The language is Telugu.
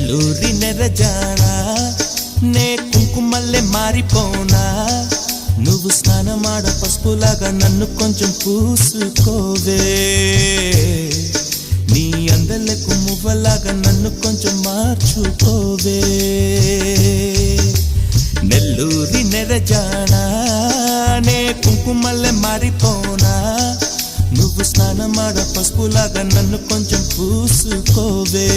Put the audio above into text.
నెల్లూరి నెరజానా నే కుంకుమల్లె మారిపోనా నువ్వు స్నానమాడ పసుపులాగా నన్ను కొంచెం పూసుకోవే నీ అందలకు మువ్వలాగా నన్ను కొంచెం మార్చుకోవే నెల్లూరి నెరజానా నే కుంకుమల్లె మారిపోనా నువ్వు స్నానమాడ పసుపులాగా నన్ను కొంచెం పూసుకోవే